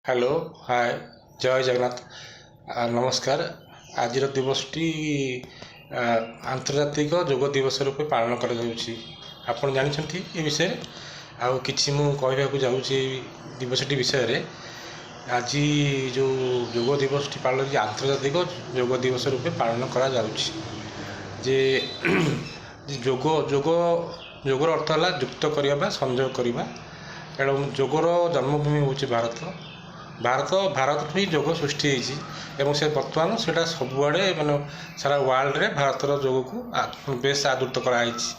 Hello hi ଜୟ ଜଗନ୍ନାଥ ନମସ୍କାର। ଆଜିର ଦିବସଟି ଆନ୍ତର୍ଜାତିକ ଯୋଗ ଦିବସ ରୂପେ ପାଳନ କରାଯାଉଛି। ଆପଣ ଜାଣିଛନ୍ତି ଏ ବିଷୟରେ? ଆଉ କିଛି ମୁଁ କହିବାକୁ ଯାଉଛି ଏଇ ଦିବସଟି ବିଷୟରେ। ଆଜି ଯେଉଁ ଯୋଗ ଦିବସଟି ପାଳନ ହେଉଛି ଆନ୍ତର୍ଜାତିକ ଯୋଗ ଦିବସ ରୂପେ ପାଳନ କରାଯାଉଛି। ଯେ ଯୋଗ ଯୋଗ ଯୋଗର ଅର୍ଥ ହେଲା ଯୁକ୍ତ କରିବା ବା ସଂଯୋଗ କରିବା। ଏବଂ ଯୋଗର ଜନ୍ମଭୂମି ହେଉଛି ଭାରତଠୁ ହିଁ ଯୋଗ ସୃଷ୍ଟି ହେଇଛି ଏବଂ ସେ ବର୍ତ୍ତମାନ ସେଇଟା ସବୁଆଡ଼େ ମାନେ ସାରା ୱାର୍ଲଡ଼ରେ ଭାରତର ଯୋଗକୁ ବେଶ ଆଦୃତ କରାହେଇଛି।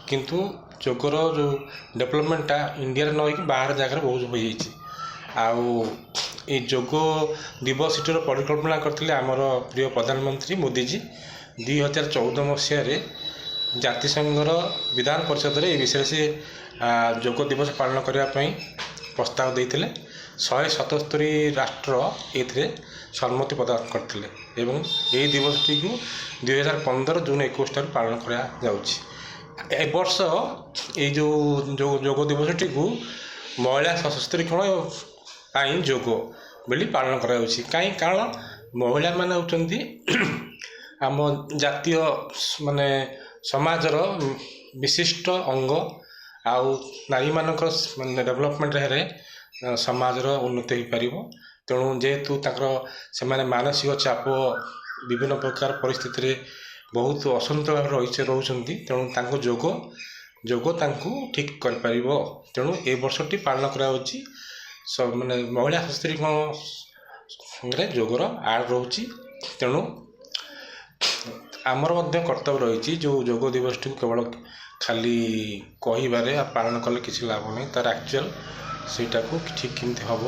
କିନ୍ତୁ ଯୋଗର ଯେଉଁ ଡେଭଲପମେଣ୍ଟଟା ଇଣ୍ଡିଆରେ ନ ହେଇକି ବାହାର ଜାଗାରେ ବହୁତ ହୋଇଯାଇଛି। ଆଉ ଏଇ ଯୋଗ ଦିବସଟିର ପରିକଳ୍ପନା କରିଥିଲେ ଆମର ପ୍ରିୟ ପ୍ରଧାନମନ୍ତ୍ରୀ ମୋଦିଜୀ 2014 ମସିହାରେ ଜାତିସଂଘର ବିଧାନ ପରିଷଦରେ ଏ ବିଷୟରେ ସେ ଯୋଗ ଦିବସ ପାଳନ କରିବା ପାଇଁ ପ୍ରସ୍ତାବ ଦେଇଥିଲେ। 177 ରାଷ୍ଟ୍ର ଏଥିରେ ସମ୍ମତି ପ୍ରଦାନ କରିଥିଲେ ଏବଂ ଏହି ଦିବସଟିକୁ 2015 ଜୁନ 21 ଠାରୁ ପାଳନ କରାଯାଉଛି। ଏ ବର୍ଷ ଏଇ ଯେଉଁ ଯୋଗ ଦିବସଟିକୁ ମହିଳା ସଶକ୍ତିକରଣ ପାଇଁ ଯୋଗ ବୋଲି ପାଳନ କରାଯାଉଛି। କାରଣ ମହିଳାମାନେ ହେଉଛନ୍ତି ଆମ ଜାତୀୟ ମାନେ ସମାଜର ବିଶିଷ୍ଟ ଅଙ୍ଗ। ଆଉ ନାରୀମାନଙ୍କର ମାନେ ଡେଭଲପମେଣ୍ଟ ହେଲେ ସମାଜର ଉନ୍ନତି ହୋଇପାରିବ। ତେଣୁ ଯେହେତୁ ସେମାନେ ମାନସିକ ଚାପ ବିଭିନ୍ନ ପ୍ରକାର ପରିସ୍ଥିତିରେ ବହୁତ ଅସନ୍ତୁଳ ଭାବରେ ରହୁଛନ୍ତି, ତେଣୁ ତାଙ୍କ ଯୋଗ ତାଙ୍କୁ ଠିକ୍ କରିପାରିବ। ତେଣୁ ଏ ବର୍ଷଟି ପାଳନ କରାଯାଉଛି ମାନେ ମହିଳା ସଶକ୍ତିକରଣରେ ଯୋଗର ଆଡ଼ ରହୁଛି। ତେଣୁ ଆମର ମଧ୍ୟ କର୍ତ୍ତବ୍ୟ ରହିଛି ଯେଉଁ ଯୋଗ ଦିବସଟିକୁ କେବଳ ଖାଲି କହିବାରେ ପାଳନ କଲେ କିଛି ଲାଭ ନାହିଁ, ତାର ଆକ୍ଚୁଆଲ ସେଇଟାକୁ ଠିକ୍ କେମିତି ହେବ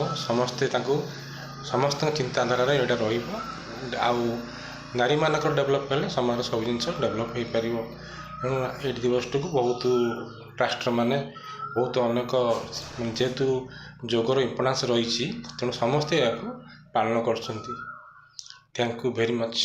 ସମସ୍ତଙ୍କ ଚିନ୍ତାଧାରାରେ ଏଇଟା ରହିବ। ଆଉ ନାରୀମାନଙ୍କର ଡେଭଲପ୍ ହେଲେ ସମାଜର ସବୁ ଜିନିଷ ଡେଭଲପ୍ ହୋଇପାରିବ। ତେଣୁ ଏଇ ଦିବସଟିକୁ ବହୁତ ରାଷ୍ଟ୍ରମାନେ ଅନେକ ଯେହେତୁ ଯୋଗର ଇମ୍ପୋର୍ଟାନ୍ସ ରହିଛି, ତେଣୁ ସମସ୍ତେ ଏହାକୁ ପାଳନ କରୁଛନ୍ତି। Thank you very much.